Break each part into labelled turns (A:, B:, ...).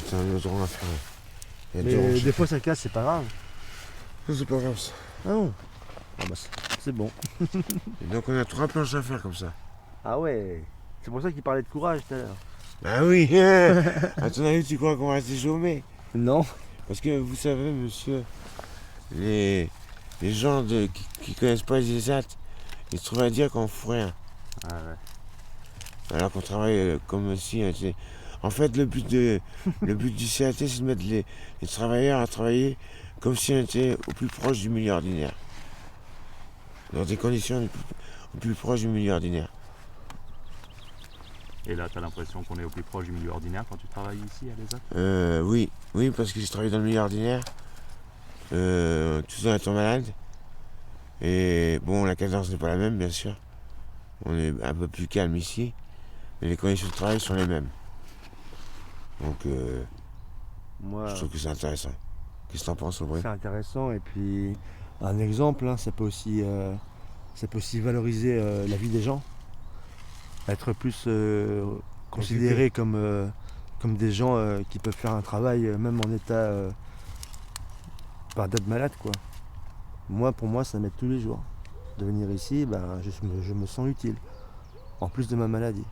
A: c'est un autre rang à faire. Il y a deux
B: Mais
A: rangs.
B: des fois ça casse, c'est pas grave.
A: C'est pas grave ça.
B: Ah non. Ah bah c'est bon.
A: Et donc on a 3 planches à faire comme ça.
B: Ah ouais. C'est pour ça qu'il parlait de courage tout à l'heure.
A: Ah oui. À ton avis, tu crois qu'on va rester chômé?
B: Non.
A: Parce que vous savez, monsieur, les gens qui connaissent pas les ESAT, ils se trouvent à dire qu'on fout rien.
B: Ah ouais.
A: Alors qu'on travaille comme si. En fait, le but du CAT, c'est de mettre les travailleurs à travailler comme si on était au plus proche du milieu ordinaire. Dans des conditions au plus proche du milieu ordinaire.
C: Et là, tu as l'impression qu'on est au plus proche du milieu ordinaire quand tu travailles ici à l'ESAT?
A: Oui, parce que je travaille dans le milieu ordinaire, tout en étant malade. Et bon, la cadence n'est pas la même, bien sûr. On est un peu plus calme ici, mais les conditions de travail sont les mêmes. Donc,
B: Moi,
A: je trouve que c'est intéressant. Qu'est-ce que t'en penses, Aubry?
B: c'est intéressant et puis un exemple, hein, ça peut aussi valoriser la vie des gens, être plus considéré comme des gens qui peuvent faire un travail même en état d'être malade quoi. Pour moi, ça m'aide tous les jours. De venir ici, je me sens utile, en plus de ma maladie.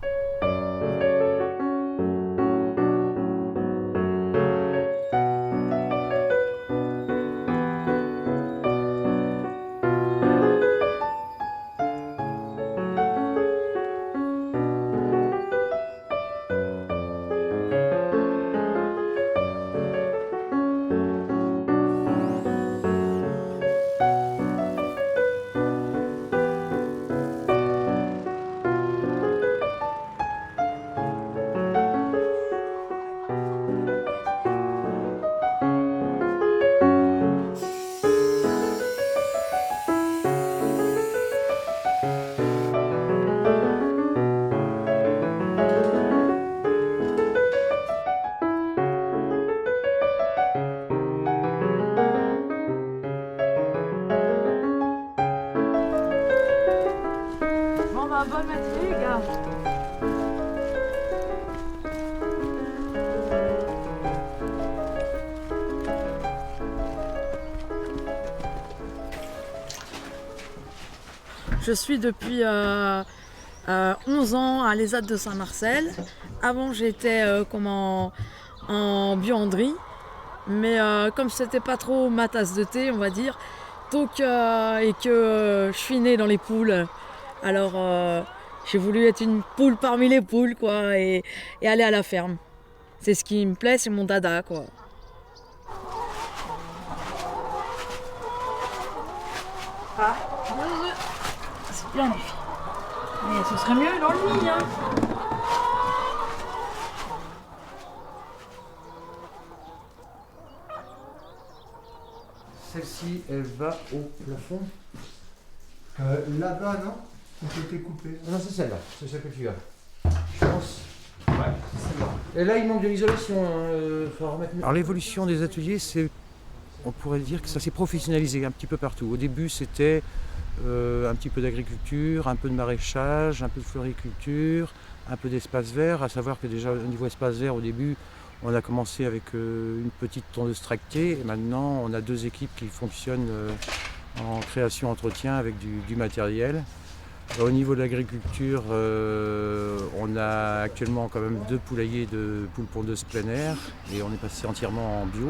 D: Bonne matinée les gars. Je suis depuis 11 ans à l'ESAT de Saint-Marcel. Avant j'étais en buanderie, mais comme c'était pas trop ma tasse de thé on va dire, donc et que je suis née dans les poules. Alors j'ai voulu être une poule parmi les poules quoi et aller à la ferme. C'est ce qui me plaît, c'est mon dada quoi. Ah, c'est bien les filles. Mais ce serait mieux dans le lit hein.
E: Celle-ci, elle va au plafond. Là-bas, non? On peut été coupé. Non, c'est celle-là. C'est celle que tu as. Je pense. Ouais, c'est celle-là. Et là, il manque de l'isolation. Alors, l'évolution des ateliers, on pourrait dire que ça s'est professionnalisé un petit peu partout. Au début, c'était un petit peu d'agriculture, un peu de maraîchage, un peu de floriculture, un peu d'espace vert. À savoir que déjà, au niveau espace vert, au début, on a commencé avec une petite tondeuse tractée. Et maintenant, on a 2 équipes qui fonctionnent en création-entretien avec du matériel. Au niveau de l'agriculture, on a actuellement quand même 2 poulaillers de poules pondeuses plein air et on est passé entièrement en bio.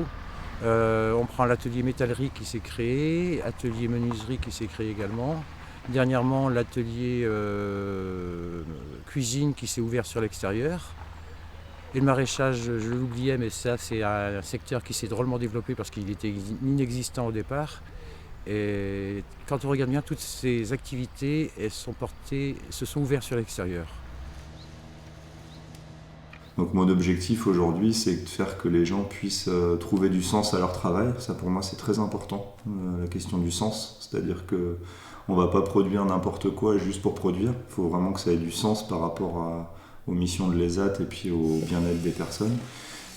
E: On prend l'atelier métallerie qui s'est créé, atelier menuiserie qui s'est créé également. Dernièrement, l'atelier cuisine qui s'est ouvert sur l'extérieur. Et le maraîchage, je l'oubliais, mais ça c'est un secteur qui s'est drôlement développé parce qu'il était inexistant au départ. Et quand on regarde bien, toutes ces activités, se sont ouvertes sur l'extérieur.
F: Donc mon objectif aujourd'hui, c'est de faire que les gens puissent trouver du sens à leur travail. Ça pour moi c'est très important, la question du sens. C'est-à-dire qu'on ne va pas produire n'importe quoi juste pour produire. Il faut vraiment que ça ait du sens par rapport aux missions de l'ESAT et puis au bien-être des personnes.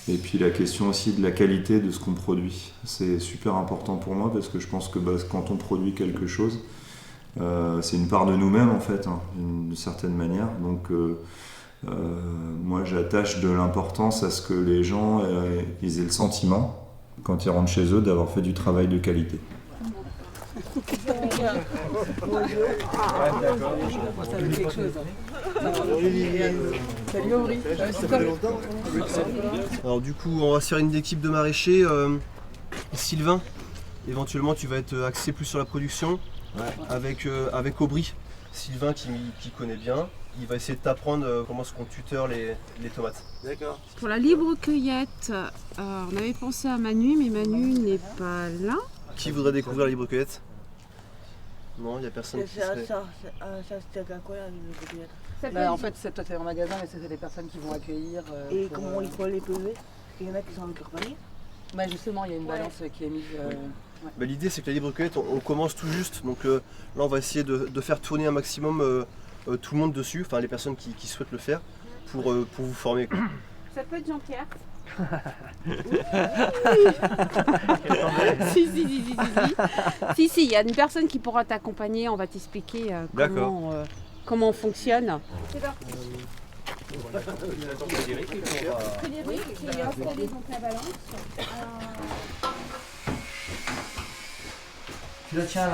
F: Et puis la question aussi de la qualité de ce qu'on produit. C'est super important pour moi parce que je pense que quand on produit quelque chose, c'est une part de nous-mêmes en fait, d'une certaine manière. Donc Moi, j'attache de l'importance à ce que les gens ils aient le sentiment, quand ils rentrent chez eux, d'avoir fait du travail de qualité.
G: Alors du coup, on va se faire une équipe de maraîchers. Sylvain, éventuellement tu vas être axé plus sur la production, avec Aubry. Sylvain qui connaît bien, il va essayer de t'apprendre comment est-ce qu'on tuteur les tomates.
B: D'accord.
H: Pour la libre cueillette, on avait pensé à Manu, mais Manu n'est pas là.
G: Qui voudrait découvrir la libre cueillette? Non, il n'y a personne qui serait...
I: Ça c'est à quoi la libre cueillette?
J: En fait, c'est toi, t'es en magasin, mais c'est des personnes qui vont accueillir.
I: Et comment il faut les peser? Il y en a qui sont avec leur panier?
J: Bah justement, il y a une balance qui est mise.
G: Bah, l'idée c'est que la libre cueillette, on commence tout juste, donc là on va essayer de faire tourner un maximum tout le monde dessus, enfin les personnes qui souhaitent le faire, pour vous former, quoi.
H: Ça peut être Jean-Pierre. Si, il y a une personne qui pourra t'accompagner, on va t'expliquer comment on fonctionne. C'est parti. Frédéric qui a installé donc la balance.
E: Tu la tiens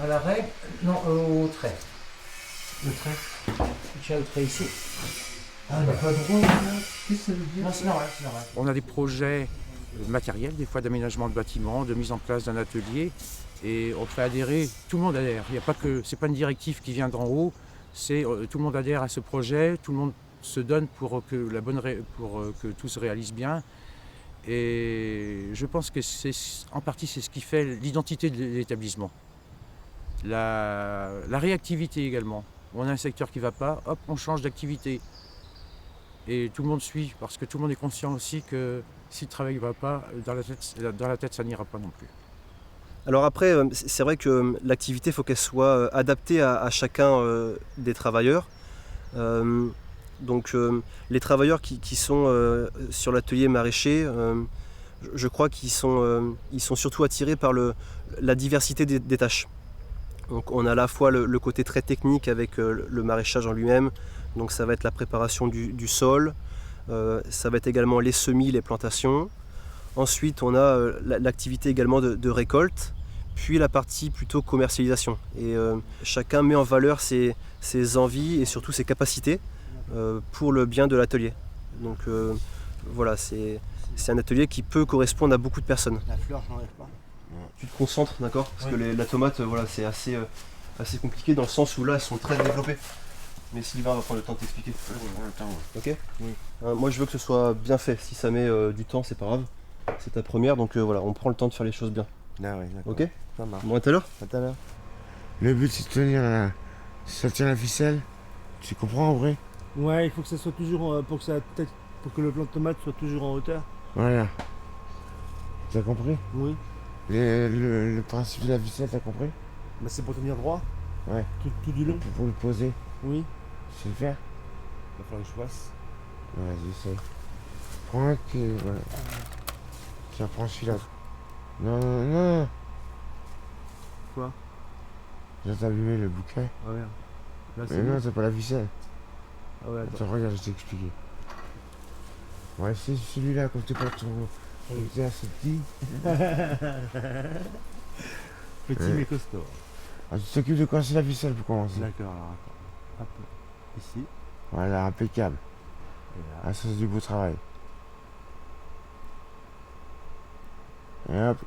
E: à la règle? Non, au trait. Le trait. Tu tiens le trait ici. Ah, il n'a pas droit, qu'est-ce que ça veut dire? Non, c'est normal, c'est normal.
K: On a des projets matériels, des fois d'aménagement de bâtiments, de mise en place d'un atelier, et on fait adhérer, tout le monde adhère. Il y a pas que, c'est pas une directive qui vient d'en haut, c'est tout le monde adhère à ce projet, tout le monde se donne pour que tout se réalise bien. Et je pense que en partie c'est ce qui fait l'identité de l'établissement. La réactivité également. On a un secteur qui ne va pas, hop, on change d'activité. Et tout le monde suit, parce que tout le monde est conscient aussi que si le travail ne va pas, dans la tête ça n'ira pas non plus.
G: Alors après, c'est vrai que l'activité, il faut qu'elle soit adaptée à chacun des travailleurs. Donc les travailleurs qui sont sur l'atelier maraîcher, je crois qu'ils sont surtout attirés par la diversité des tâches. Donc on a à la fois le côté très technique avec le maraîchage en lui-même, donc ça va être la préparation du sol, ça va être également les semis, les plantations. Ensuite on a l'activité également de récolte, puis la partie plutôt commercialisation. Et chacun met en valeur ses envies et surtout ses capacités pour le bien de l'atelier. Donc voilà, c'est un atelier qui peut correspondre à beaucoup de personnes.
B: La fleur, je n'enlève pas.
G: Tu te concentres, d'accord? Parce que la tomate, voilà, c'est assez compliqué dans le sens où là, elles sont très développées. Mais Sylvain va prendre le temps de t'expliquer. Ok? Oui. Moi, je veux que ce soit bien fait. Si ça met du temps, c'est pas grave. C'est ta première, donc voilà, on prend le temps de faire les choses bien.
A: Ah ouais, d'accord.
G: Ok?
A: Ça marche.
G: Bon, à tout à l'heure?
A: À tout à l'heure. Le but, c'est de tenir ça tient la ficelle. Tu comprends en vrai?
B: Ouais, il faut que ça soit toujours pour que le plant de tomate soit toujours en hauteur.
A: Voilà. T'as compris?
B: Oui.
A: Le principe de la ficelle, t'as compris?
B: Bah, c'est pour tenir droit.
A: Ouais.
B: Tout du long.
A: Pour le poser.
B: Oui.
A: Tu sais le faire?
B: Il va falloir que je fasse.
A: Vas-y, essaye. Prends un qui. Voilà. Tiens, prends celui-là. Non, non, non.
B: Quoi?
A: J'ai abîmé le bouquet.
B: Ah ouais. Là,
A: Mais non, c'est pas la ficelle.
B: Ah ouais,
A: attends, regarde, je t'ai expliqué. Ouais, c'est celui-là, comme t'es pas trop. T'es assez petit.
B: Petit mais costaud.
A: Ah, tu t'occupes de coincer la ficelle pour commencer.
B: D'accord, alors attends. Hop. Ici.
A: Voilà, impeccable. Ah, ça c'est du beau travail. Et hop.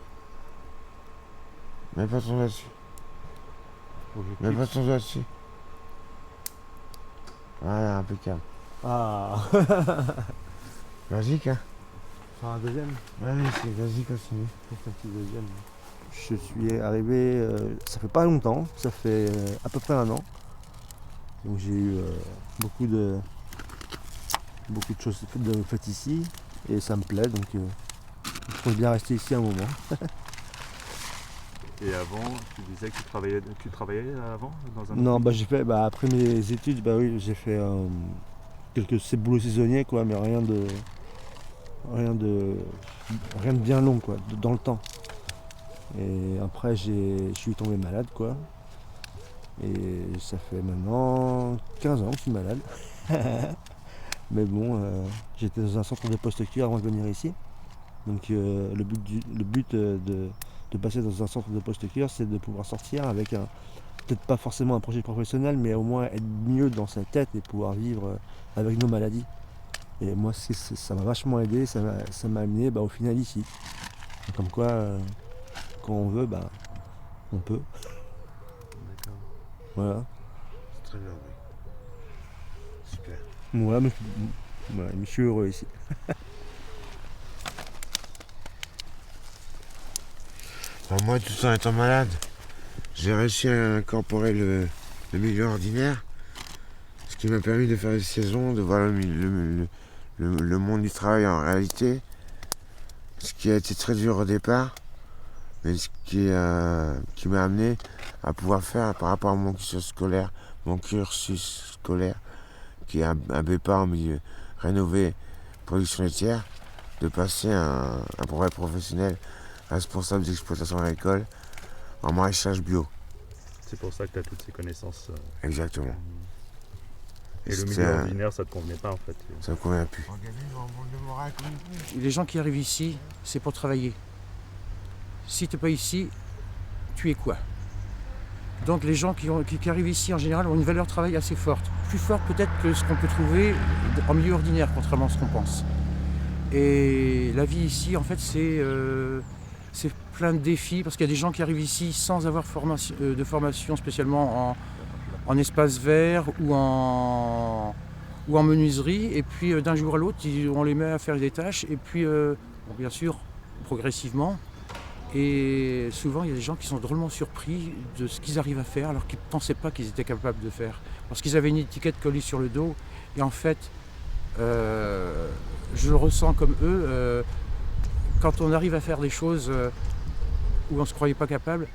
A: Mets pas ton doigt dessus. Mets pas ton doigt dessus. Voilà, impeccable.
B: Ah.
A: Magique, hein?
B: Faire un deuxième?
A: Ouais, vas-y, continue.
B: Un petit deuxième. Je suis arrivé, ça fait pas longtemps, ça fait à peu près 1 an. Donc j'ai eu beaucoup de choses faites ici et ça me plaît, donc je pense bien rester ici un moment.
C: Et avant, tu disais que tu travaillais avant dans un...
B: Non, bah j'ai fait, après mes études, bah oui, j'ai fait quelques boulots saisonniers quoi, mais rien de bien long quoi, dans le temps. Et après je suis tombé malade quoi. Et ça fait maintenant 15 ans que je suis malade. Mais bon, j'étais dans un centre de post-cure avant de venir ici. Donc le but de passer dans un centre de post-cure, c'est de pouvoir sortir avec peut-être pas forcément un projet professionnel, mais au moins être mieux dans sa tête et pouvoir vivre avec nos maladies. Et moi, ça m'a vachement aidé, ça m'a amené au final ici. Comme quoi, quand on veut, on peut.
A: D'accord.
B: Voilà.
A: C'est très bien, oui. Super.
B: Ouais, mais je suis heureux ici.
A: Moi, tout en étant malade, j'ai réussi à incorporer le milieu ordinaire, ce qui m'a permis de faire des saisons, de voir le monde du travail en réalité, ce qui a été très dur au départ, mais ce qui m'a amené à pouvoir faire par rapport à mon cursus scolaire, qui est un BEPA en milieu rénové, production laitière, de passer un brevet professionnel responsable d'exploitation agricole en maraîchage bio.
C: C'est pour ça que tu as toutes ces connaissances.
A: Exactement.
C: Et le milieu ordinaire, ça te convenait pas en fait?
A: Ça me convient plus.
K: Les gens qui arrivent ici, c'est pour travailler. Si tu n'es pas ici, tu es quoi? Donc les gens qui arrivent ici en général ont une valeur travail assez forte. Plus forte peut-être que ce qu'on peut trouver en milieu ordinaire, contrairement à ce qu'on pense. Et la vie ici, en fait, c'est plein de défis, parce qu'il y a des gens qui arrivent ici sans avoir de formation spécialement en espace vert ou en menuiserie, et puis d'un jour à l'autre, on les met à faire des tâches, et puis bien sûr, progressivement. Et souvent, il y a des gens qui sont drôlement surpris de ce qu'ils arrivent à faire, alors qu'ils ne pensaient pas qu'ils étaient capables de faire. Parce qu'ils avaient une étiquette collée sur le dos, et en fait, je le ressens comme eux, quand on arrive à faire des choses où on ne se croyait pas capable,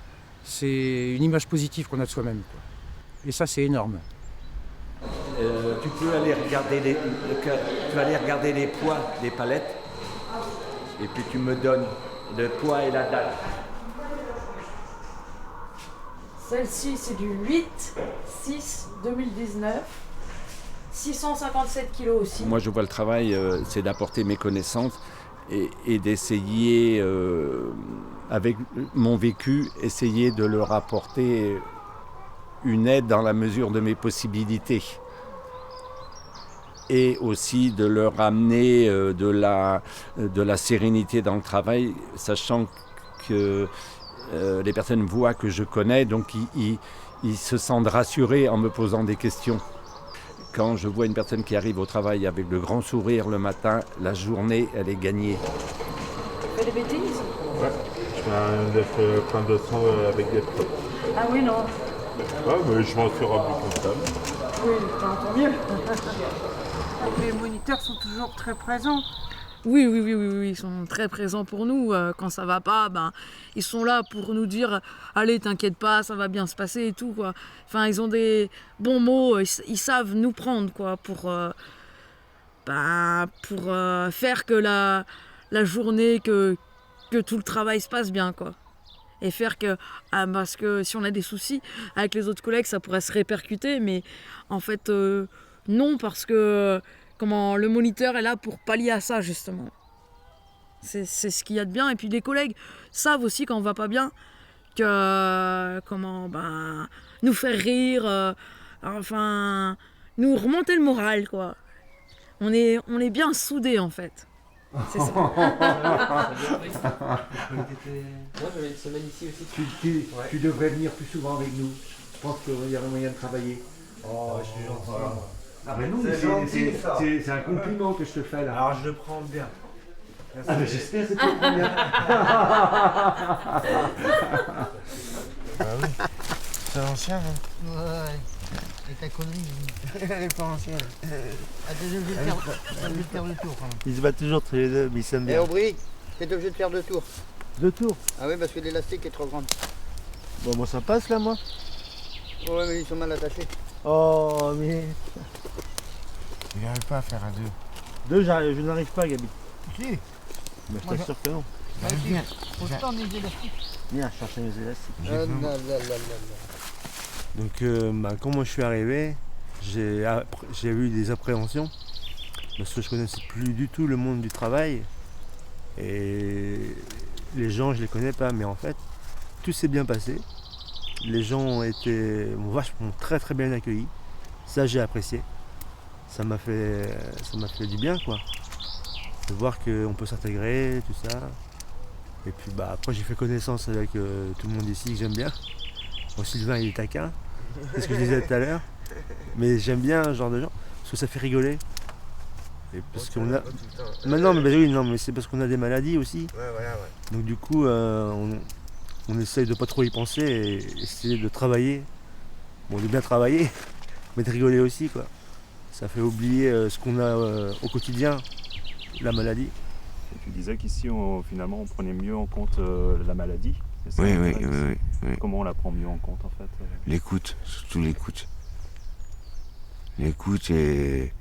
K: c'est une image positive qu'on a de soi-même, quoi. Et ça, c'est énorme.
L: Tu peux aller regarder les poids des palettes, et puis tu me donnes le poids et la date.
D: Celle-ci, c'est du 8/6/2019. 657 kilos aussi.
L: Moi, je vois le travail, c'est d'apporter mes connaissances et d'essayer, avec mon vécu, essayer de leur apporter une aide dans la mesure de mes possibilités. Et aussi de leur amener de la sérénité dans le travail, sachant que les personnes voient que je connais, donc ils se sentent rassurés en me posant des questions. Quand je vois une personne qui arrive au travail avec le grand sourire le matin, la journée, elle est gagnée.
D: Tu fais des bêtises?
C: Ouais, je fais plein de sang avec des preuves.
D: Ah oui, non.
C: Ouais, mais je m'en suis rendu comptable.
D: Oui, tant mieux.
J: Les moniteurs sont toujours très présents.
D: Oui, ils sont très présents pour nous. Quand ça va pas, ils sont là pour nous dire « Allez, t'inquiète pas, ça va bien se passer et tout. » quoi. Enfin, ils ont des bons mots, ils savent nous prendre quoi, pour faire que la journée, que tout le travail se passe bien, quoi. Et faire que, parce que si on a des soucis avec les autres collègues, ça pourrait se répercuter, mais en fait, non, parce que le moniteur est là pour pallier à ça, justement. C'est ce qu'il y a de bien. Et puis les collègues savent aussi quand on va pas bien, que nous faire rire, nous remonter le moral, quoi. On est bien soudés, en fait. C'est ça.
E: Moi, j'avais une semaine ici aussi. Tu devrais venir plus souvent avec nous. Je pense qu'il y a un moyen de travailler. Oh, je suis gentil. Voilà. Ah ben non, c'est un compliment que je te fais là. Alors je le prends bien. Merci. Ah mais j'espère que tu le prends bien.
A: Ah oui, c'est ancien, hein?
M: Ouais. Et ta connerie, elle est pas ancienne. Attends, je vais faire le tour quand même.
B: Ils se battent toujours tous les deux, mais ils s'aiment bien.
M: Et Aubry, t'es obligé de faire 2 tours.
B: 2 tours?
M: Ah oui, parce que l'élastique est trop grand.
B: Bon, moi ça passe là, moi.
M: Ouais, mais ils sont mal attachés.
B: Oh, mais...
A: Il n'arrive pas à faire à
B: 2. Je n'arrive pas, Gabi.
M: Si.
B: Mais je t'assure que non.
M: Viens. Faut se tendre les élastiques.
B: Viens chercher les élastiques. Donc quand moi je suis arrivé, j'ai eu des appréhensions parce que je connaissais plus du tout le monde du travail. Et les gens, je les connais pas, mais en fait, tout s'est bien passé. Les gens m'ont vachement très très bien accueilli. Ça, j'ai apprécié. Ça m'a fait du bien, quoi. De voir qu'on peut s'intégrer, tout ça. Et puis après, j'ai fait connaissance avec tout le monde ici que j'aime bien. Bon, Sylvain, il est taquin. C'est ce que je disais tout à l'heure. Mais j'aime bien ce genre de gens, parce que ça fait rigoler. Et parce qu'on a. Non, mais c'est parce qu'on a des maladies aussi.
A: Ouais.
B: Donc du coup, on essaye de pas trop y penser et essayer de travailler. Bon, de bien travailler, mais de rigoler aussi, quoi. Ça fait oublier ce qu'on a au quotidien, la maladie.
C: Et tu disais qu'ici, finalement, on prenait mieux en compte la maladie.
A: Oui.
C: Comment on la prend mieux en compte, en fait
A: L'écoute, surtout l'écoute. L'écoute et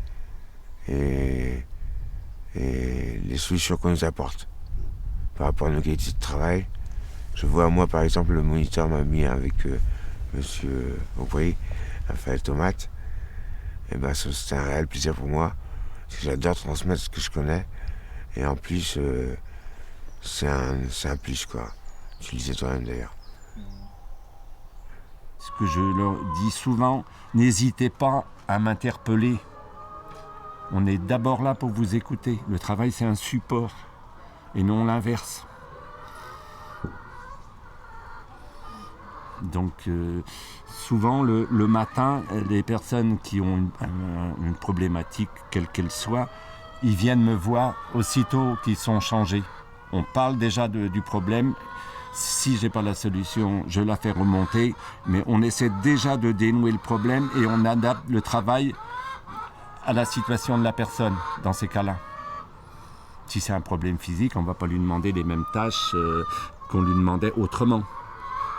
A: les solutions qu'on nous apporte par rapport à nos qualités de travail. Je vois, moi, par exemple, le moniteur m'a mis avec monsieur Aubry, Raphaël Tomate. Et ben, c'est un réel plaisir pour moi, parce que j'adore transmettre ce que je connais. Et en plus, c'est un plus, quoi. Tu le disais toi-même, d'ailleurs.
L: Ce que je leur dis souvent, n'hésitez pas à m'interpeller. On est d'abord là pour vous écouter. Le travail, c'est un support et non l'inverse. Donc, souvent, le matin, les personnes qui ont une problématique, quelle qu'elle soit, ils viennent me voir aussitôt qu'ils sont changés. On parle déjà du problème. Si je n'ai pas la solution, je la fais remonter. Mais on essaie déjà de dénouer le problème et on adapte le travail à la situation de la personne dans ces cas-là. Si c'est un problème physique, on ne va pas lui demander les mêmes tâches qu'on lui demandait autrement.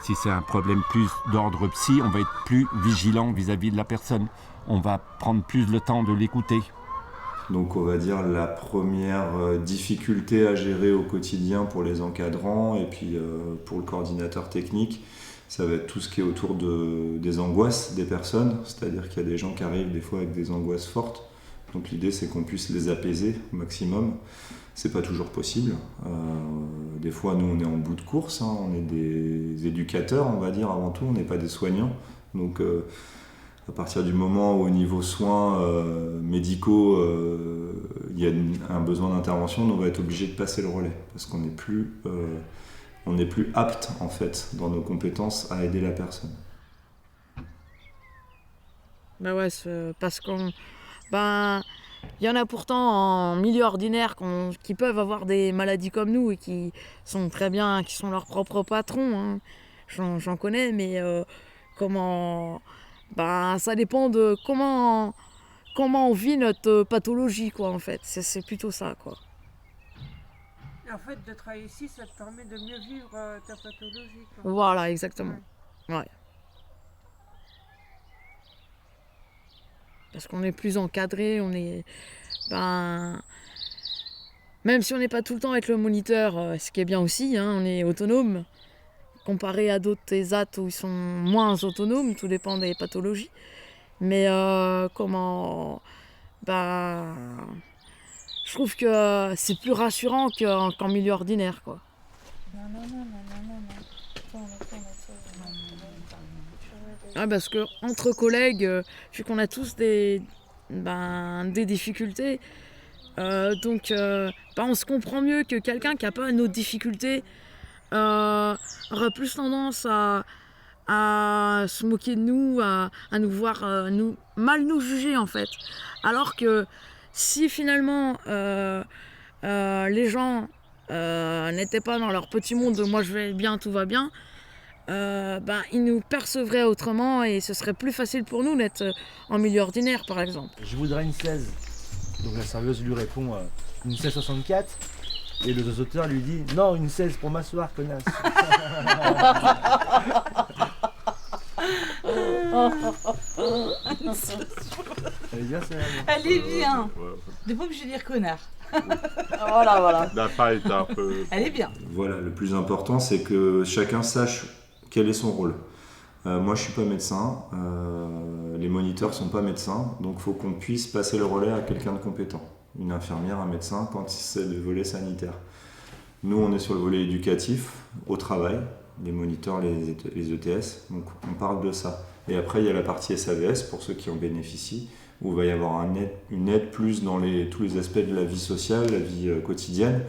L: Si c'est un problème plus d'ordre psy, on va être plus vigilant vis-à-vis de la personne. On va prendre plus le temps de l'écouter.
F: Donc on va dire la première difficulté à gérer au quotidien pour les encadrants et puis pour le coordinateur technique, ça va être tout ce qui est autour des angoisses des personnes, c'est-à-dire qu'il y a des gens qui arrivent des fois avec des angoisses fortes. Donc l'idée c'est qu'on puisse les apaiser au maximum. C'est pas toujours possible. Des fois nous on est en bout de course, hein. On est des éducateurs on va dire avant tout, on n'est pas des soignants. Donc à partir du moment où au niveau soins médicaux, il y a un besoin d'intervention, on va être obligé de passer le relais parce qu'on n'est plus apte en fait dans nos compétences à aider la personne.
D: Ben ouais, parce qu'on... il y en a pourtant en milieu ordinaire qui peuvent avoir des maladies comme nous et qui sont très bien, qui sont leurs propres patrons. Hein. J'en connais, mais ça dépend de comment on vit notre pathologie, quoi, en fait. C'est plutôt ça, quoi.
I: Et en fait, de travailler ici, ça te permet de mieux vivre ta pathologie, quoi.
D: Voilà, exactement. Ouais. Parce qu'on est plus encadré, on est... même si on n'est pas tout le temps avec le moniteur, ce qui est bien aussi, hein, on est autonome. Comparé à d'autres ESAT où ils sont moins autonomes, tout dépend des pathologies. Mais je trouve que c'est plus rassurant qu'en milieu ordinaire, quoi. Ouais, parce que entre collègues, vu qu'on a tous des difficultés, donc on se comprend mieux que quelqu'un qui n'a pas nos difficultés. Aura plus tendance à se moquer de nous, à nous voir mal nous juger en fait. Alors que si finalement les gens n'étaient pas dans leur petit monde de moi je vais bien, tout va bien, ils nous percevraient autrement et ce serait plus facile pour nous d'être en milieu ordinaire par exemple.
B: Je voudrais une 16. Donc la serveuse lui répond une 16,64. Et le dosateur lui dit non, une 16 pour m'asseoir, connasse. Elle est bien,
J: Elle est bien. T'es pas obligé de dire connard.
H: Voilà.
C: La paille est un peu...
J: Elle est bien.
F: Voilà, le plus important c'est que chacun sache quel est son rôle. Moi je suis pas médecin, les moniteurs sont pas médecins, donc il faut qu'on puisse passer le relais à quelqu'un de compétent. une infirmière, un médecin, quand c'est le volet sanitaire. Nous, on est sur le volet éducatif, au travail, les moniteurs, les ETS, donc on parle de ça. Et après, il y a la partie SAVS, pour ceux qui en bénéficient, où il va y avoir une aide plus dans tous les aspects de la vie sociale, la vie quotidienne.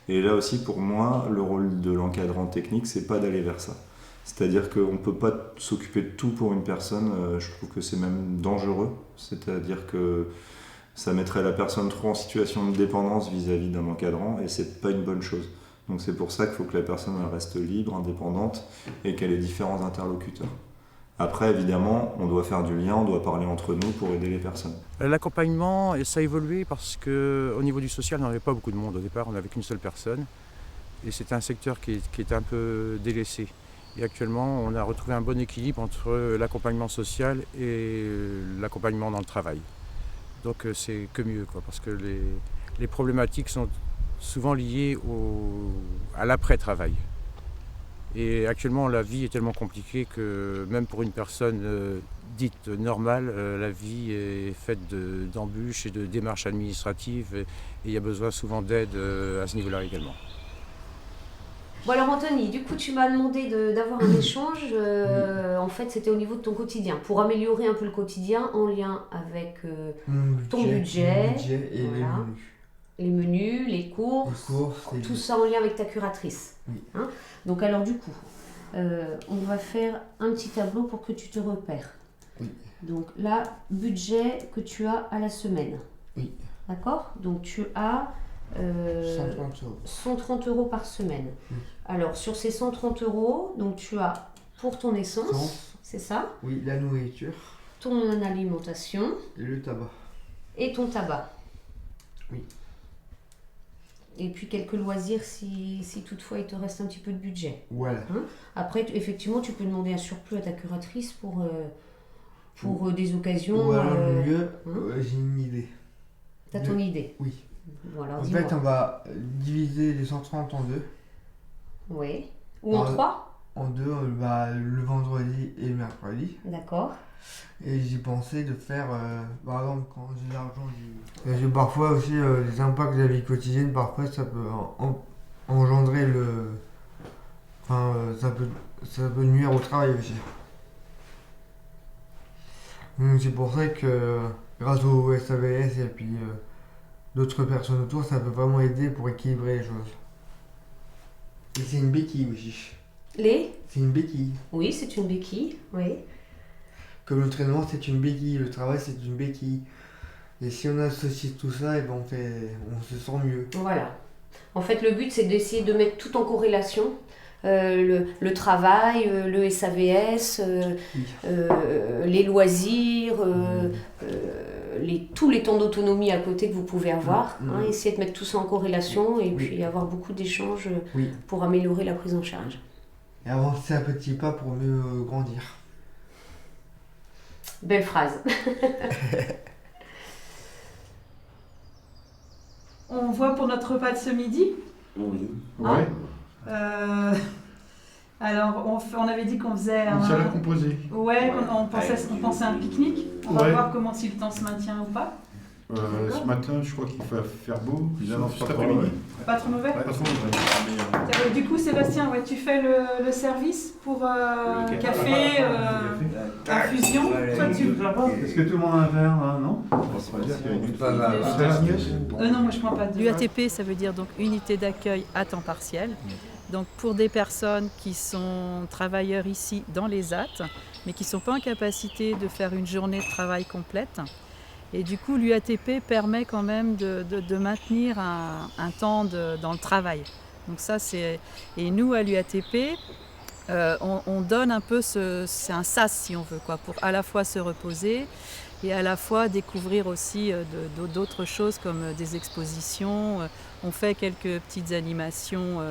F: Et là aussi, pour moi, le rôle de l'encadrant technique, c'est pas d'aller vers ça. C'est-à-dire qu'on ne peut pas s'occuper de tout pour une personne, je trouve que c'est même dangereux. C'est-à-dire que ça mettrait la personne trop en situation de dépendance vis-à-vis d'un encadrant, et c'est pas une bonne chose. Donc c'est pour ça qu'il faut que la personne reste libre, indépendante, et qu'elle ait différents interlocuteurs. Après, évidemment, on doit faire du lien, on doit parler entre nous pour aider les personnes.
K: L'accompagnement, ça a évolué parce qu'au niveau du social, on n'avait pas beaucoup de monde. Au départ, on n'avait qu'une seule personne. Et c'était un secteur qui était un peu délaissé. Et actuellement, on a retrouvé un bon équilibre entre l'accompagnement social et l'accompagnement dans le travail. Donc c'est que mieux, quoi, parce que les problématiques sont souvent liées à l'après-travail. Et actuellement, la vie est tellement compliquée que même pour une personne dite normale, la vie est faite d'embûches et de démarches administratives et il y a besoin souvent d'aide à ce niveau-là également.
N: Bon alors Anthony, du coup tu m'as demandé d'avoir un échange, en fait c'était au niveau de ton quotidien, pour améliorer un peu le quotidien en lien avec ton budget
O: et
N: voilà. Les menus, les courses, tout ça en lien avec ta curatrice.
O: Oui.
N: Hein. Donc alors du coup, on va faire un petit tableau pour que tu te repères.
O: Oui.
N: Donc là, budget que tu as à la semaine.
O: Oui.
N: D'accord? Donc tu as 130 € par semaine.
O: Oui.
N: Alors sur ces 130 €, donc tu as pour ton essence, c'est ça?
O: Oui, la nourriture.
N: Ton alimentation.
O: Et le tabac.
N: Et ton tabac.
O: Oui.
N: Et puis quelques loisirs si toutefois il te reste un petit peu de budget.
O: Voilà.
N: Hein? Après, effectivement, tu peux demander un surplus à ta curatrice pour des occasions.
O: Ou alors le mieux, j'ai une idée.
N: T'as ton idée?
O: Oui.
N: Voilà,
O: en fait, on va diviser les 130 en deux.
N: Oui. Ou en trois?
O: En deux, le vendredi et le mercredi.
N: D'accord.
O: Et j'ai pensé de faire, par exemple, quand j'ai l'argent du... Parfois aussi, les impacts de la vie quotidienne, parfois ça peut engendrer ça peut nuire au travail aussi. Donc c'est pour ça que, grâce au SAVS et puis d'autres personnes autour, ça peut vraiment aider pour équilibrer les choses. Et c'est une béquille aussi. C'est une béquille.
N: Oui, c'est une béquille, oui.
O: Comme l'entraînement, c'est une béquille, le travail, c'est une béquille. Et si on associe tout ça, et ben on se sent mieux.
N: Voilà. En fait, le but, c'est d'essayer de mettre tout en corrélation. Le travail, le SAVS, les loisirs, tous les temps d'autonomie à côté que vous pouvez avoir. Essayer de mettre tout ça en corrélation et puis avoir beaucoup d'échanges pour améliorer la prise en charge.
O: Et avancer à petits pas pour mieux grandir.
N: Belle phrase.
P: On voit pour notre repas de ce midi.
A: Oui.
P: Ouais. Alors, on avait dit qu'on faisait
Q: une salade composée.
P: Ouais, on pensait à un pique-nique. On va voir comment si le temps se maintient ou pas.
Q: Ce matin, je crois qu'il va faire beau. Ils annoncent
P: cet après-midi. Pas trop mauvais.
Q: Pas trop mauvais.
P: Du coup, Sébastien, tu fais le service pour café, infusion. Toi,
Q: Est-ce que tout le monde a un verre là, non?
P: Non, moi je prends pas de.
R: L'UATP, ça veut dire donc unité d'accueil à temps partiel. Donc pour des personnes qui sont travailleurs ici dans les ZAT, mais qui ne sont pas en capacité de faire une journée de travail complète. Et du coup, l'UATP permet quand même de maintenir un temps dans le travail. Donc ça, c'est... Et nous, à l'UATP, on donne un peu c'est un sas, si on veut, quoi, pour à la fois se reposer et à la fois découvrir aussi d'autres choses comme des expositions. On fait quelques petites animations,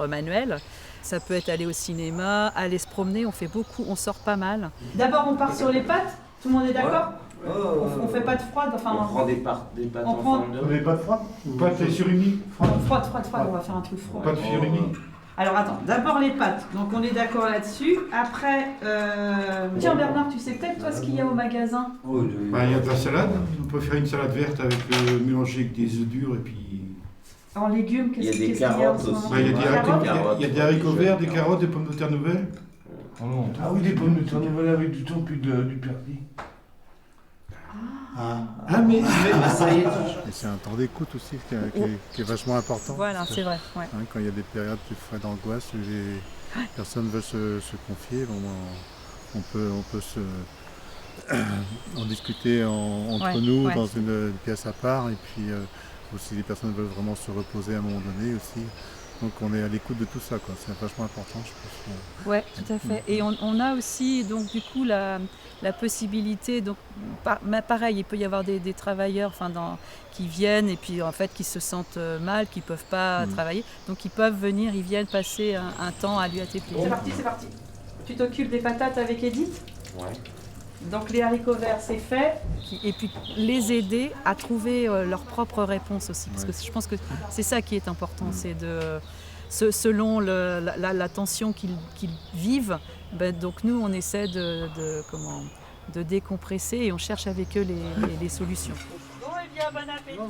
R: manuelles. Ça peut être aller au cinéma, aller se promener, on fait beaucoup, on sort pas mal.
P: D'abord, on part sur les pâtes, tout le monde est d'accord? On fait pas de froide,
A: on prend des pâtes en forme de...
Q: Des pâtes froides? Pâtes surimi?
P: Froide, on va faire un truc froid.
Q: Pâtes surimi?
P: Alors attends, d'abord les pâtes, donc on est d'accord là-dessus. Après, tiens Bernard, tu sais peut-être toi ce qu'il y a au magasin?
Q: Il y a de la salade, on peut faire une salade verte avec mélangée avec des œufs durs et puis...
P: En légumes, qu'est-ce qu'il y a en ce moment?
Q: Il y a des haricots verts, des carottes, des pommes de terre nouvelles.
A: Ah oui, des pommes de terre nouvelles avec du thon puis du persil.
Q: Mais
S: ça y est. Et c'est un temps d'écoute aussi qui est vachement important.
R: Voilà, c'est vrai. Ouais.
S: Hein, quand il y a des périodes plus frais d'angoisse, où les personnes veulent se confier, bon, on peut en discuter entre nous dans une pièce à part. Et puis aussi les personnes veulent vraiment se reposer à un moment donné aussi. Donc on est à l'écoute de tout ça, quoi. C'est vachement important, je pense.
R: Oui, tout à fait. Et on a aussi donc du coup la possibilité, donc pareil, il peut y avoir des travailleurs qui viennent et puis en fait qui se sentent mal, qui ne peuvent pas travailler. Donc ils peuvent venir, ils viennent passer un temps à l'UATP.
P: C'est parti. Tu t'occupes des patates avec Edith?
A: Ouais.
P: Donc les haricots verts, c'est fait.
R: Et puis les aider à trouver leur propre réponse aussi. Parce que je pense que c'est ça qui est important, c'est selon la tension qu'ils vivent, donc nous on essaie de décompresser et on cherche avec eux les solutions.
P: Bon et bien, bon appétit.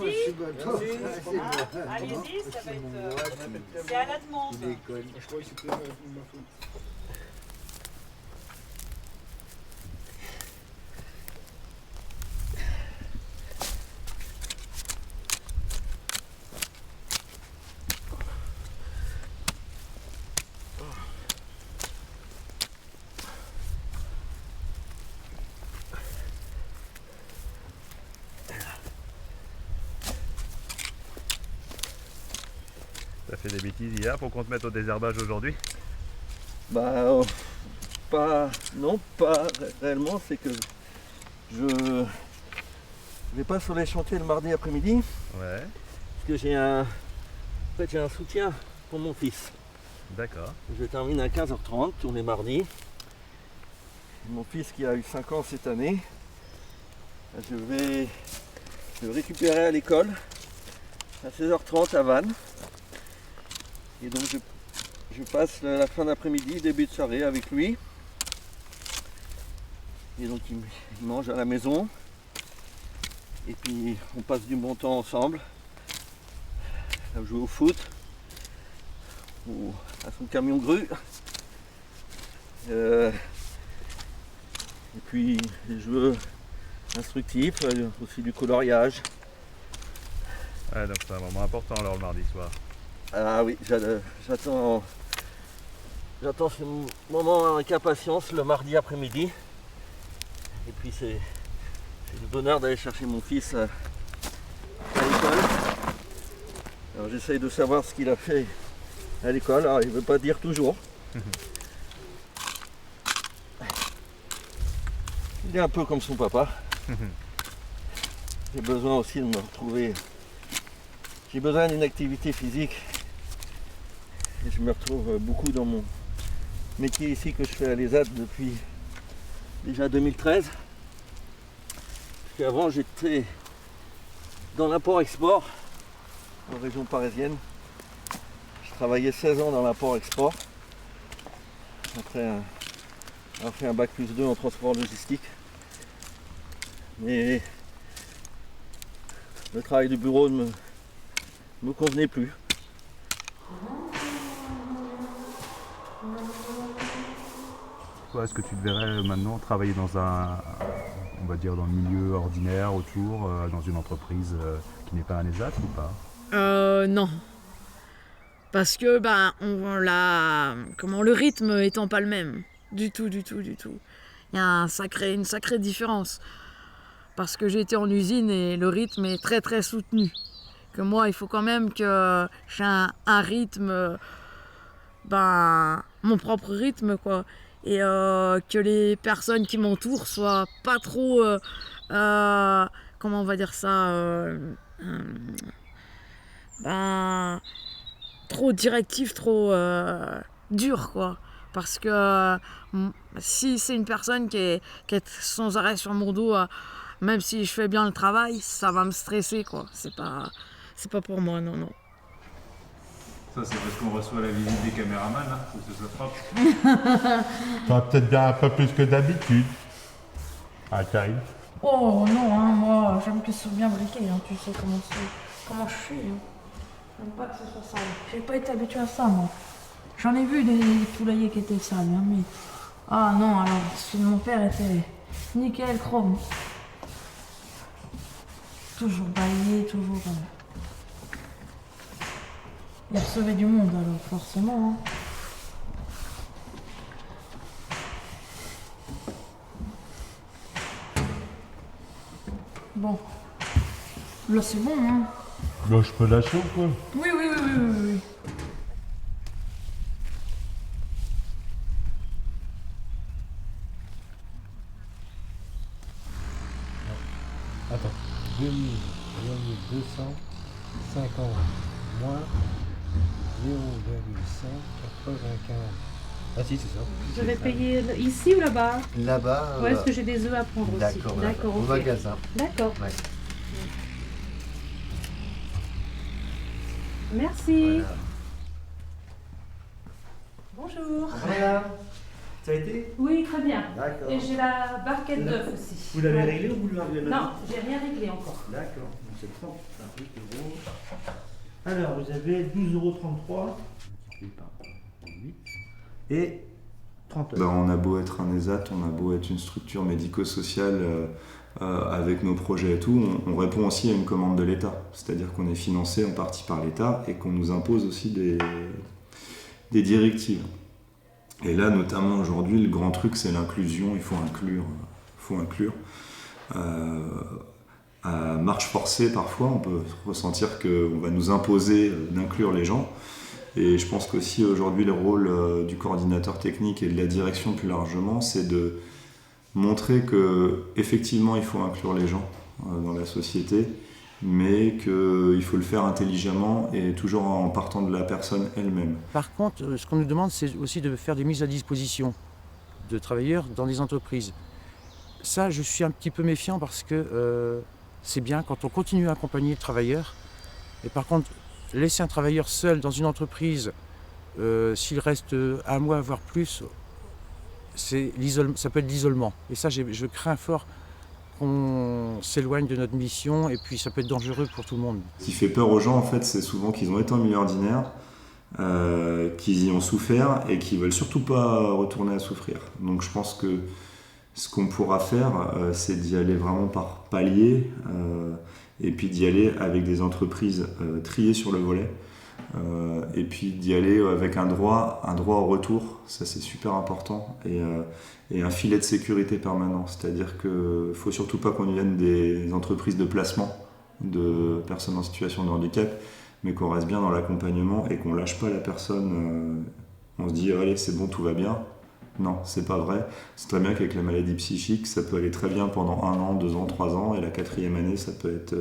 P: Allez-y, ça va être... c'est à la demande.
C: T'as fait des bêtises hier pour qu'on te mette au désherbage aujourd'hui?
G: Bah, pas réellement, c'est que je vais pas sur les chantiers le mardi après-midi.
C: Ouais.
G: Parce que j'ai un soutien pour mon fils.
C: D'accord.
G: Je termine à 15h30 tous les mardis. Mon fils qui a eu 5 ans cette année, je vais le récupérer à l'école à 16h30 à Vannes. Et donc je passe la fin d'après-midi, début de soirée avec lui. Et donc il mange à la maison. Et puis on passe du bon temps ensemble. À jouer au foot. Ou à son camion grue. Et puis des jeux instructifs, aussi du coloriage.
C: Ouais, donc c'est un moment important alors le mardi soir.
G: Ah oui, j'attends ce moment avec impatience le mardi après-midi. Et puis c'est le bonheur d'aller chercher mon fils à l'école. Alors j'essaye de savoir ce qu'il a fait à l'école, alors il ne veut pas dire toujours. Il est un peu comme son papa. J'ai besoin aussi de me retrouver. J'ai besoin d'une activité physique. Et je me retrouve beaucoup dans mon métier ici que je fais à l'ESAT depuis déjà 2013. Parce qu'avant j'étais dans l'import-export en région parisienne. Je travaillais 16 ans dans l'import-export. Après avoir fait un bac plus 2 en transport logistique. Mais le travail du bureau ne me convenait plus.
C: Toi, est-ce que tu te verrais maintenant travailler dans on va dire dans le milieu ordinaire autour, dans une entreprise qui n'est pas un ESAT ou pas?
D: Non. Parce que le rythme étant pas le même. Du tout. Il y a une sacrée différence. Parce que j'ai été en usine et le rythme est très très soutenu. Que moi, il faut quand même que j'ai un rythme, mon propre rythme, quoi. Et que les personnes qui m'entourent soient pas trop, comment on va dire ça, trop directives, trop dures, quoi. Parce que si c'est une personne qui est sans arrêt sur mon dos, même si je fais bien le travail, ça va me stresser, quoi. C'est pas pour moi, non.
C: Ça, c'est parce qu'on reçoit la visite des caméramans, hein, faut que ça s'attrape.
S: T'en as peut-être bien un peu plus que d'habitude. Ah, Karine.
D: Oh non, hein, moi j'aime que ce soit bien briqué, hein, tu sais comment je suis. Hein. J'aime pas que ce soit sale. J'ai pas été habituée à ça, moi. J'en ai vu des poulaillers qui étaient sales, hein, mais... Ah non, alors, mon père était nickel, chrome. Toujours balayé, toujours... Il recevait du monde, alors forcément. Hein. Bon. Là, c'est bon, hein.
S: Là, je peux lâcher ou quoi?
D: Oui.
E: Attends. 2250 moins 0,195. Ah si, c'est ça.
H: Je vais payer ici ou là-bas?
E: Là-bas.
H: Ouais, est-ce que j'ai des œufs à prendre aussi?
E: D'accord, au
H: ok.
E: magasin.
H: D'accord.
E: Ouais.
H: Merci.
E: Voilà.
H: Bonjour.
E: Voilà. Ça a été?
H: Oui, très bien.
E: D'accord.
H: Et j'ai la barquette d'œufs aussi.
E: Vous l'avez
H: Ouais.
E: réglé ou vous l'avez maintenant?
H: Non, j'ai rien réglé encore.
E: D'accord. Donc c'est 38 euros. Alors, vous avez 12,33 € par 8 et 30 €.
F: On a beau être un ESAT, on a beau être une structure médico-sociale avec nos projets et tout, on répond aussi à une commande de l'État. C'est-à-dire qu'on est financé en partie par l'État et qu'on nous impose aussi des directives. Et là, notamment aujourd'hui, le grand truc, c'est l'inclusion. Il faut inclure. À marche forcée, parfois, on peut ressentir qu'on va nous imposer d'inclure les gens. Et je pense qu'aussi aujourd'hui, le rôle du coordinateur technique et de la direction plus largement, c'est de montrer qu'effectivement, il faut inclure les gens dans la société, mais qu'il faut le faire intelligemment et toujours en partant de la personne elle-même.
K: Par contre, ce qu'on nous demande, c'est aussi de faire des mises à disposition de travailleurs dans les entreprises. Ça, je suis un petit peu méfiant parce que c'est bien quand on continue à accompagner le travailleur. Et par contre, laisser un travailleur seul dans une entreprise, s'il reste un mois, voire plus, ça peut être l'isolement. Et ça, je crains fort qu'on s'éloigne de notre mission et puis ça peut être dangereux pour tout le monde.
F: Ce qui fait peur aux gens, en fait, c'est souvent qu'ils ont été en milieu ordinaire, qu'ils y ont souffert et qu'ils ne veulent surtout pas retourner à souffrir. Donc je pense que ce qu'on pourra faire, c'est d'y aller vraiment par palier et puis d'y aller avec des entreprises triées sur le volet et puis d'y aller avec un droit au retour, ça c'est super important, et un filet de sécurité permanent. C'est-à-dire qu'il ne faut surtout pas qu'on y vienne des entreprises de placement de personnes en situation de handicap, mais qu'on reste bien dans l'accompagnement et qu'on ne lâche pas la personne. On se dit allez, c'est bon, tout va bien. Non, c'est pas vrai. C'est très bien qu'avec la maladie psychique, ça peut aller très bien pendant 1 an, 2 ans, 3 ans, et la 4e année, ça peut être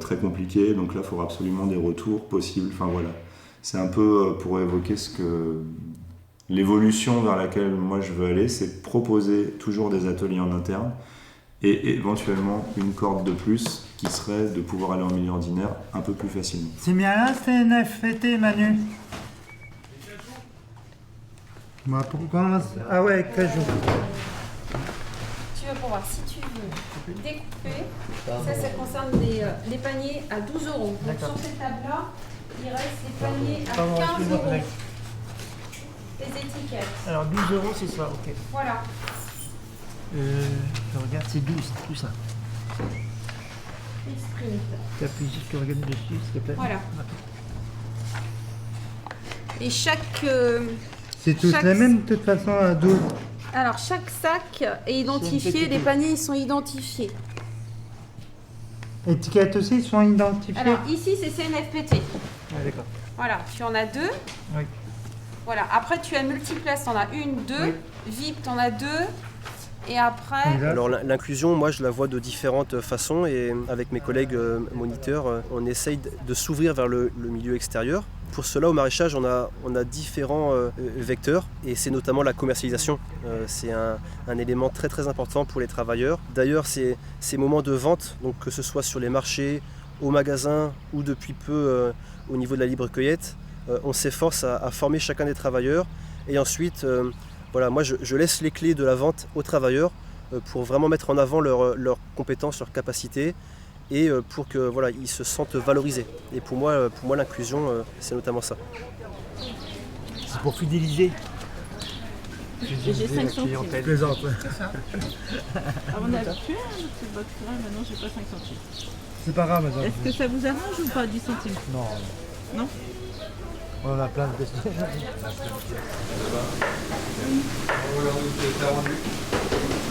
F: très compliqué. Donc là, il faudra absolument des retours possibles. Enfin voilà, c'est un peu pour évoquer l'évolution vers laquelle moi je veux aller, c'est proposer toujours des ateliers en interne et éventuellement une corde de plus qui serait de pouvoir aller en milieu ordinaire un peu plus facilement.
O: C'est bien là, c'est NFT, Manu. Bah, pourquoi? Ah ouais, 15 jours.
H: Tu vas pouvoir, si tu veux, découper. Ça concerne les paniers à 12 €. Donc sur cette table-là, il reste les paniers à 15 €. Les étiquettes.
E: Alors 12 €, c'est ça, ok.
H: Voilà.
E: Je regarde, c'est 12, tout ça.
H: Sprint.
E: Tu appuies juste, tu regardes dessus, s'il te plaît.
H: Voilà. Et chaque...
O: C'est toutes les mêmes de toute façon à 12.
H: Alors chaque sac est identifié, les paniers ils sont identifiés.
O: Étiquettes aussi, ils sont identifiés.
H: Alors ici c'est CNFPT.
O: Ah, d'accord.
H: Voilà, tu en as 2.
O: Oui.
H: Voilà, après tu as multiplace, tu en as 1, 2. Oui. VIP, tu en as 2. Et après...
G: Alors l'inclusion, moi je la vois de différentes façons et avec mes collègues moniteurs, on essaye de s'ouvrir vers le milieu extérieur. Pour cela, au maraîchage, on a différents vecteurs et c'est notamment la commercialisation. C'est un élément très très important pour les travailleurs. D'ailleurs, ces moments de vente, donc que ce soit sur les marchés, au magasin ou depuis peu au niveau de la libre cueillette, on s'efforce à former chacun des travailleurs. Et ensuite, voilà, moi je laisse les clés de la vente aux travailleurs pour vraiment mettre en avant leurs compétences, leurs capacités et pour que voilà, ils se sentent valorisés. Et pour moi l'inclusion, c'est notamment ça.
B: C'est pour fidéliser.
R: J'ai 5 centimes.
B: Plaisante.
R: C'est ça. On a habitué, c'est votre frein, maintenant j'ai pas 5 centimes.
B: C'est pas grave, madame.
R: Est-ce que ça vous arrange ou pas 10 centimes?
B: Non.
R: Non?
B: On en a plein de questions.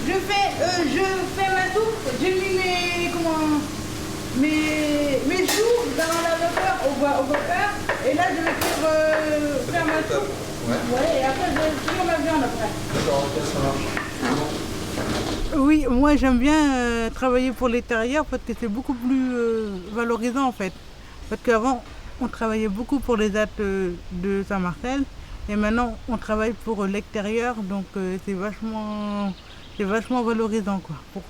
M: Je fais ma soupe, j'ai mis mes choux dans la vapeur au vapeur, et là je vais faire ma soupe. Ouais, et après je vais cuire ma viande après. D'accord, ok, ça marche. Oui, moi j'aime bien travailler pour l'extérieur parce que c'est beaucoup plus valorisant en fait. Parce qu'avant on travaillait beaucoup pour les AT de Saint-Marcel et maintenant on travaille pour l'extérieur, donc c'est vachement valorisant quoi, pour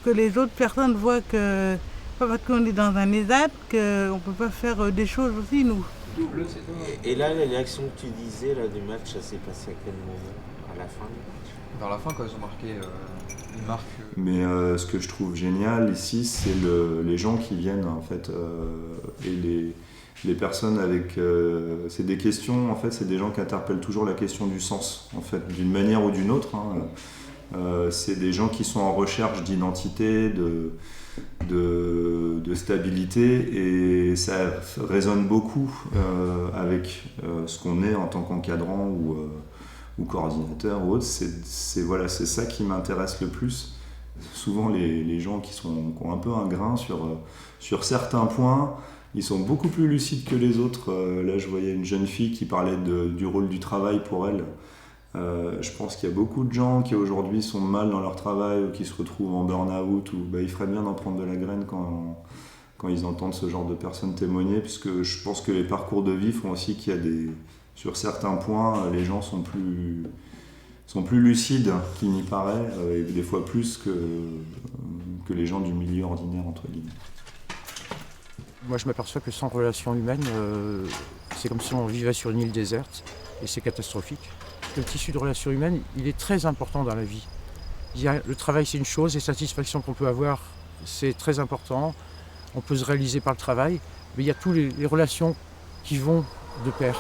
M: que les autres personnes voient que pas parce qu'on est dans un ESAT qu'on ne peut pas faire des choses aussi nous.
A: Et là, l'action que tu disais là, du match, ça s'est passé à quel moment? À la fin du match?
T: Vers la fin, quand ils ont marqué une marque.
F: Mais ce que je trouve génial ici, c'est les gens qui viennent en fait, et les personnes avec. C'est des questions, en fait, c'est des gens qui interpellent toujours la question du sens, en fait, d'une manière ou d'une autre. C'est des gens qui sont en recherche d'identité, de stabilité, et ça résonne beaucoup avec ce qu'on est en tant qu'encadrant ou coordinateur ou autre. C'est ça qui m'intéresse le plus. Souvent les gens qui ont un peu un grain sur certains points, ils sont beaucoup plus lucides que les autres. Là je voyais une jeune fille qui parlait du rôle du travail pour elle. Je pense qu'il y a beaucoup de gens qui aujourd'hui sont mal dans leur travail ou qui se retrouvent en burn-out, ou ils feraient bien d'en prendre de la graine quand ils entendent ce genre de personnes témoigner, puisque je pense que les parcours de vie font aussi qu'il y a sur certains points, les gens sont plus lucides qu'il n'y paraît, et des fois plus que les gens du milieu ordinaire, entre guillemets.
K: Moi je m'aperçois que sans relation humaine, c'est comme si on vivait sur une île déserte, et c'est catastrophique. Le tissu de relations humaines, il est très important dans la vie. Le travail, c'est une chose, les satisfactions qu'on peut avoir, c'est très important. On peut se réaliser par le travail, mais il y a toutes les relations qui vont de pair.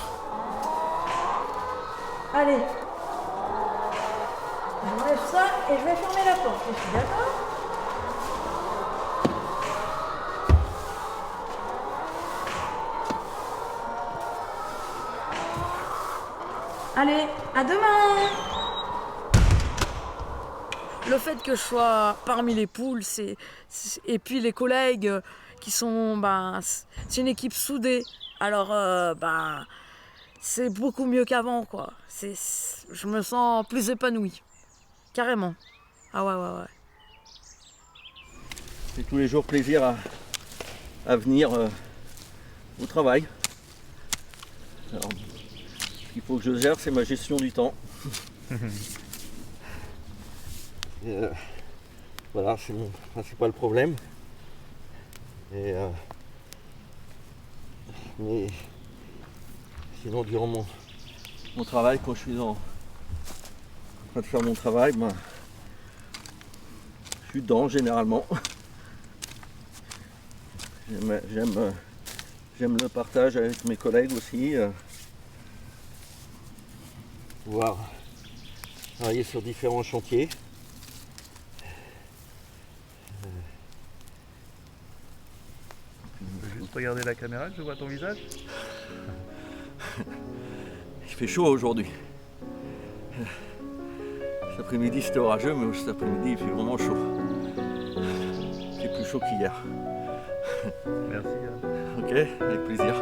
D: Allez, j'enlève ça et je vais fermer la porte. Je suis d'accord? Allez, à demain! Le fait que je sois parmi les poules, et puis les collègues qui sont, c'est une équipe soudée. Alors, c'est beaucoup mieux qu'avant, quoi. Je me sens plus épanouie, carrément. Ah ouais.
U: C'est tous les jours plaisir à venir au travail. Alors, il faut que je gère, c'est ma gestion du temps. Voilà, c'est mon principal problème. Mais sinon, durant mon travail, quand je suis en train de faire mon travail, je suis dedans généralement. J'aime le partage avec mes collègues aussi. Pouvoir travailler sur différents chantiers.
C: Tu peux juste regarder la caméra, je vois ton visage.
U: Il fait chaud aujourd'hui. Cet après-midi c'était orageux, mais cet après-midi il fait vraiment chaud. Il fait plus chaud qu'hier.
C: Merci.
U: Ok, avec plaisir.